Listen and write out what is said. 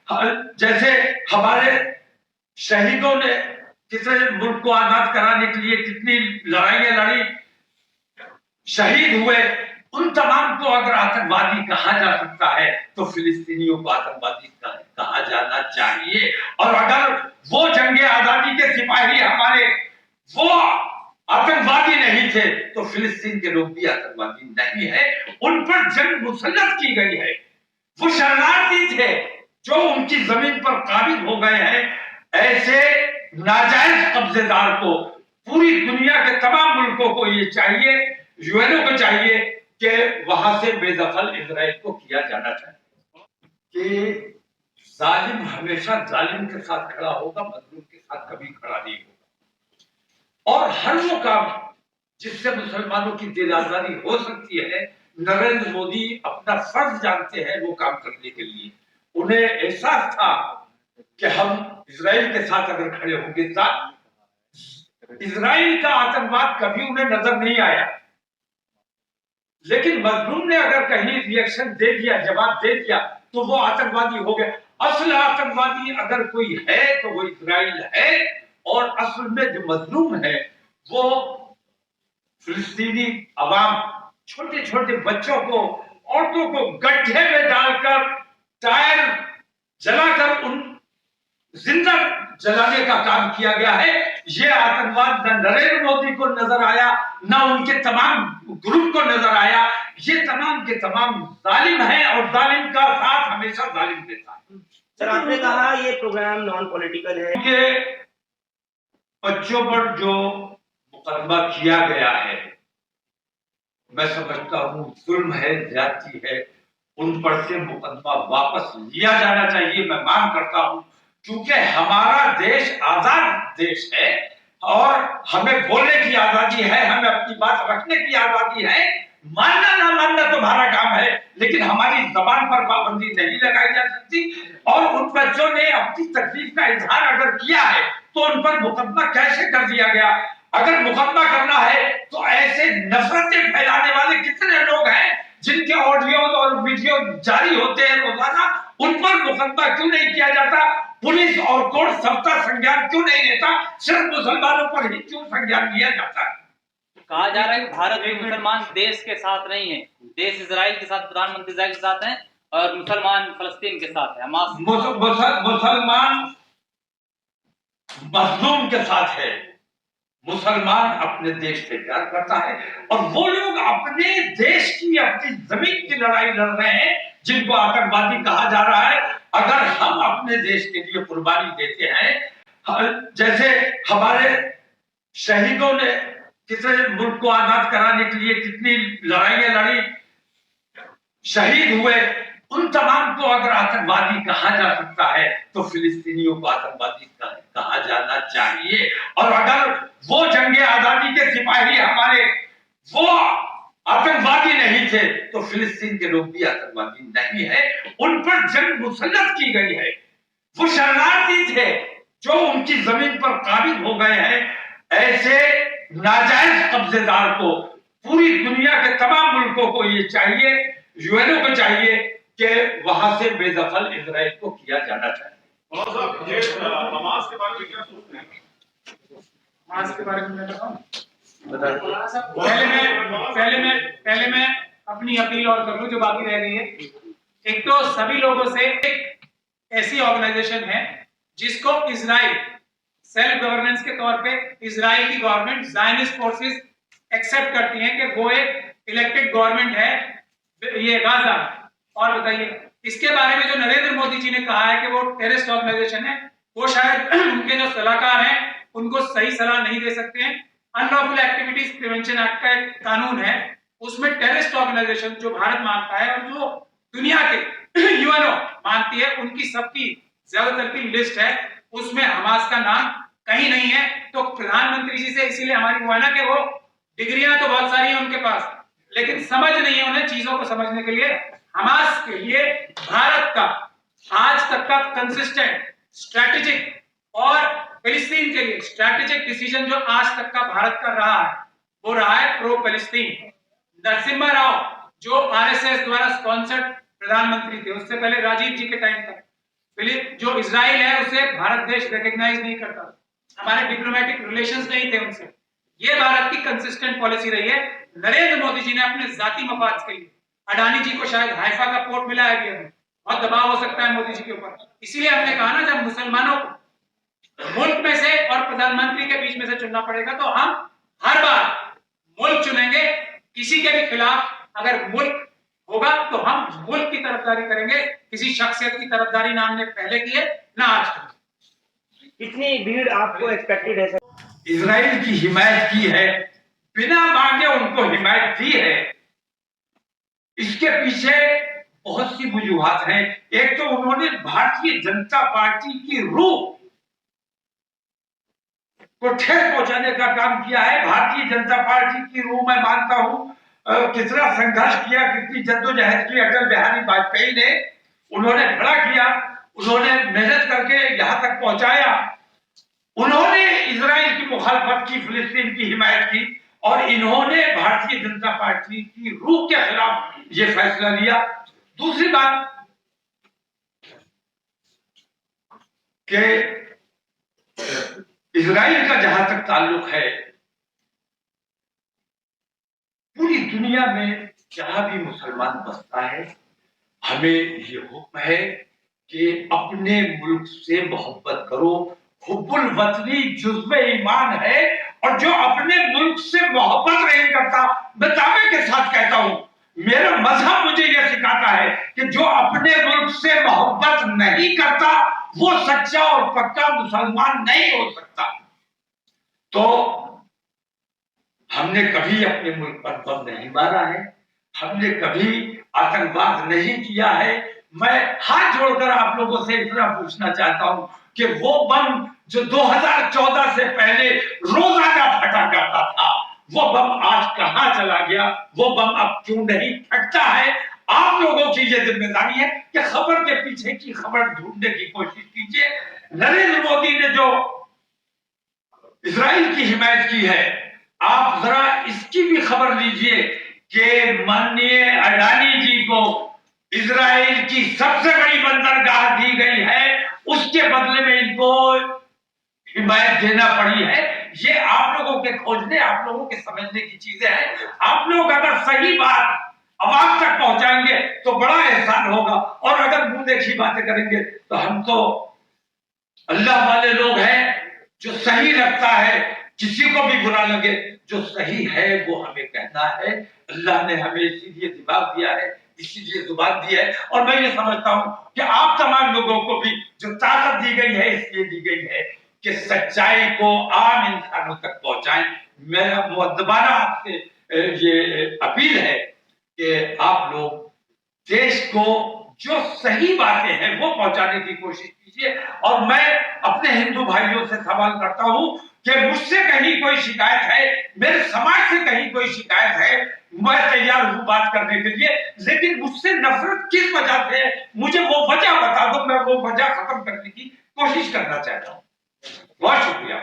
जैसे हमारे शहीदों ने कितने मुल्क को आजाद कराने के लिए कितनी लड़ाइयां लड़ी, शहीद हुए, उन तमाम को अगर आतंकवादी कहा जा सकता है तो फिलिस्तीनियों को आतंकवादी कहा जाना चाहिए। और अगर वो जंगे आजादी के सिपाही हमारे वो आतंकवादी नहीं थे तो फिलिस्तीन के लोग भी आतंकवादी नहीं है। उन पर जंग मुसल्लत की गई है, वो शरणार्थी थे जो उनकी जमीन पर काबिज हो गए हैं। ऐसे नाजायज कब्जेदार को पूरी दुनिया के तमाम मुल्कों को ये चाहिए, यूएनओ को चाहिए कि वहां से बेदखल इजराइल को किया जाना चाहिए कि जालिम हमेशा जालिम के साथ खड़ा होगा, मजलूम के साथ कभी खड़ा नहीं होगा। और हर वो काम जिससे मुसलमानों की दिल आजादी हो सकती है, नरेंद्र मोदी अपना फर्ज जानते हैं वो काम करने के लिए। उन्हें एहसास था कि हम इजराइल के साथ अगर खड़े होंगे तो इजराइल का आतंकवाद कभी उन्हें नजर नहीं आया, लेकिन मजलूम ने अगर कहीं रिएक्शन दे दिया, जवाब दे दिया तो वो आतंकवादी हो गए। असल आतंकवादी अगर कोई है तो वो इजराइल है, और असल में जो मजलूम है वो फिलिस्तीनी अवाम, छोटे छोटे बच्चों को, औरतों को गड्ढे में डालकर टायर जलाकर उन जिंदा जलाने का काम किया गया है। ये आतंकवाद न नरेंद्र मोदी को नजर आया, न उनके तमाम ग्रुप को नजर आया। ये तमाम के तमाम जालिम हैं और जालिम का साथ हमेशा जालिम देता है। सर, आपने कहा ये प्रोग्राम नॉन पॉलिटिकल है। उनके बच्चों पर जो मुकदमा किया गया है, मैं समझता हूं जुल्म है, ज्यादती है। उन पर से मुकदमा वापस लिया जाना चाहिए, मैं मांग करता हूं, क्योंकि हमारा देश आजाद देश है और हमें बोलने की आजादी है, हमें अपनी बात रखने की आजादी है। मानना ना मानना तुम्हारा काम है, लेकिन हमारी जबान पर पाबंदी नहीं लगाई जा सकती। और उन बच्चों ने अपनी तकलीफ का इजहार अगर किया है तो उन पर मुकदमा कैसे कर दिया गया? अगर मुकदमा करना है तो ऐसे नफरतें फैलाने वाले कितने लोग हैं जिनके ऑडियो और वीडियो जारी होते हैं रोजाना, उन पर मुकदमा क्यों नहीं किया जाता? पुलिस और कोर्ट सबका संज्ञान क्यों नहीं लेता? सिर्फ मुसलमानों पर ही क्यों संज्ञान लिया जाता है? कहा जा रहा है कि भारत में मुसलमान देश के साथ नहीं है, देश इजराइल के साथ, प्रधानमंत्री इजराइल के साथ हैं और मुसलमान फलस्तीन के साथ है, हमास। मुसलमान मजलूम के साथ है। मुसलमान अपने देश से प्यार करता है और वो लोग अपने देश की, अपनी जमीन की लड़ाई लड़ रहे हैं जिनको आतंकवादी कहा जा रहा है। अगर हम अपने देश के लिए कुर्बानी देते हैं, जैसे हमारे शहीदों ने कितने मुल्क को आजाद कराने के लिए कितनी लड़ाइयां लड़ी, शहीद हुए, उन तमाम को अगर आतंकवादी कहा जा सकता है तो फिलिस्तीनियों को आतंकवादी कहा जाना चाहिए। और अगर वो जंगे आजादी के सिपाही हमारे वो आतंकवादी नहीं थे तो फिलिस्तीन के लोग भी आतंकवादी नहीं है। उन पर जंग मुसल्लत की गई है, वो शरणार्थी थे जो उनकी जमीन पर काबिज हो गए हैं। ऐसे नाजायज कब्जेदार को पूरी दुनिया के तमाम मुल्कों को ये चाहिए, यूएनओ को चाहिए कि वहां से बेदखल इजराइल को किया जाना चाहिए। हमास के बारे में क्या सोचते हैं? हमास के बारे में मैं बताऊं? पहले मैं अपनी अपील और कर लूं जो बाकी रह गई है। एक तो सभी लोगों से, एक ऐसी ऑर्गेनाइजेशन है जिसको इजराइल सेल्फ गवर्नेंस के तौर पे इजराइल की गवर्नमेंट, ज़ायनिस्ट फोर्सेस एक्सेप्ट करती हैं कि वो एक इलेक्टेड गवर्नमेंट है, ये गाजा। और बताइए, इसके बारे में जो नरेंद्र मोदी जी ने कहा है कि वो टेररिस्ट ऑर्गेनाइजेशन है, वो शायद उनके जो सलाहकार हैं उनको सही सलाह नहीं दे सकते हैं। अनलॉफुल एक्टिविटीज प्रिवेंशन एक्ट का एक कानून है, उसमें टेररिस्ट ऑर्गेनाइजेशन जो भारत मानता है और जो दुनिया के यूएनओ मानती है, उनकी सबकी ज्यादातर की लिस्ट है, उसमें हमास का नाम कहीं नहीं है। तो प्रधानमंत्री जी से इसीलिए हमारी हुआ ना कि वो डिग्रियां तो बहुत सारी हैं उनके पास, लेकिन समझ नहीं है उन्हें चीजों को समझने के लिए। हमास के लिए भारत का आज तक का कंसिस्टेंट स्ट्रैटेजिक और फिलिस्तीन के लिए स्ट्रैटेजिक डिसीजन जो आज तक का भारत का रहा है वो रहा है प्रो फिलिस्तीन। नरसिम्हा राव जो आरएसएस द्वारा स्पॉन्सर्ड प्रधानमंत्री थे, उससे पहले राजीव जी के टाइम तक जो इजराइल है उसे भारत देश रिकॉग्नाइज नहीं करता, हमारे डिप्लोमेटिक रिलेशंस नहीं थे उनसे। ये भारत की कंसिस्टेंट पॉलिसी रही है। नरेंद्र मोदी जी ने अपने जाती मफाद के लिए, अडानी जी को शायद हाइफा का पोर्ट मिला है अभी, बहुत दबाव हो सकता है मोदी जी के ऊपर, इसीलिए हमने कहा ना जब मुसलमानों को मुल्क में से और प्रधानमंत्री के बीच में से चुनना पड़ेगा तो हम हर बार मुल्क चुनेंगे। किसी के भी खिलाफ अगर मुल्क होगा तो हम मुल्क की तरफदारी करेंगे, किसी शख्सियत की तरफदारी ना हमने पहले की है ना आज करेंगे। कितनी भीड़ आपको एक्सपेक्टेड है सर? इजराइल की हिमायत की है, बिना मांगे उनको हिमायत दी है। इसके पीछे बहुत सी वजूहात हैं। एक तो उन्होंने भारतीय जनता पार्टी की रूह को ठेस पहुंचाने का काम किया है। भारतीय जनता पार्टी की रूह मैं मानता हूं कितना संघर्ष किया, कितनी जद्दोजहद की अटल बिहारी वाजपेयी ने। उन्होंने खड़ा किया, उन्होंने मेहनत करके यहां तक पहुंचाया। उन्होंने इजराइल की मुखालफत की, फिलिस्तीन की हिमायत की, और इन्होंने भारतीय जनता पार्टी की रूह के खिलाफ ये फैसला लिया। दूसरी बात कि इजराइल का जहां तक ताल्लुक है, पूरी दुनिया में जहां भी मुसलमान बसता है, हमें ये हुक्म है कि अपने मुल्क से मोहब्बत करो। हुब्बुल वतनी जुज़्व ईमान है, और जो अपने मुल्क से मोहब्बत नहीं करता, मैं दावे के साथ कहता हूं, मेरा मजहब मुझे यह सिखाता है कि जो अपने मुल्क से मोहब्बत नहीं करता वो सच्चा और पक्का मुसलमान नहीं हो सकता। तो हमने कभी अपने मुल्क पर बम नहीं मारा है, हमने कभी आतंकवाद नहीं किया है। मैं हाथ जोड़कर आप लोगों से इतना पूछना चाहता हूं कि वो बम जो 2014 से पहले रोजाना फटा करता था, वो बम आज कहां चला गया? वो बम अब क्यों नहीं फटता है? आप लोगों की ये जिम्मेदारी है कि खबर के पीछे की खबर ढूंढने की कोशिश कीजिए। नरेंद्र मोदी ने जो इजराइल की हिमायत की है, आप जरा इसकी भी खबर लीजिए कि माननीय अडानी जी को इजराइल की सबसे बड़ी बंदरगाह दी गई है, उसके बदले में इनको हिमायत देना पड़ी है। ये आप लोगों के खोजने, आप लोगों के समझने की चीजें हैं। आप लोग अगर सही बात आवाज तक पहुंचाएंगे तो बड़ा एहसान होगा, और अगर मुंह देखी बातें करेंगे तो हम तो अल्लाह वाले लोग हैं। जो सही लगता है, किसी को भी बुरा लगे, जो सही है वो हमें कहना है। अल्लाह ने हमें इसीलिए दिमाग दिया है, इसीलिए जुबान दी है, और मैं ये समझता हूं कि आप तमाम लोगों को भी जो ताकत दी गई है इसलिए दी गई है कि सच्चाई को आम इंसानों तक पहुंचाएं। मेरा मुअद्दबाना आपसे ये अपील है कि आप लोग देश को जो सही बातें हैं वो पहुंचाने की कोशिश कीजिए। और मैं अपने हिंदू भाइयों से सवाल करता हूं कि मुझसे कहीं कोई शिकायत है, मेरे समाज से कहीं कोई शिकायत है, मैं तैयार हूं बात करने के लिए, लेकिन मुझसे नफरत किस वजह से है मुझे वो वजह बता दो, मैं वो वजह खत्म करने की कोशिश करना चाहता हूं। बहुत शुक्रिया।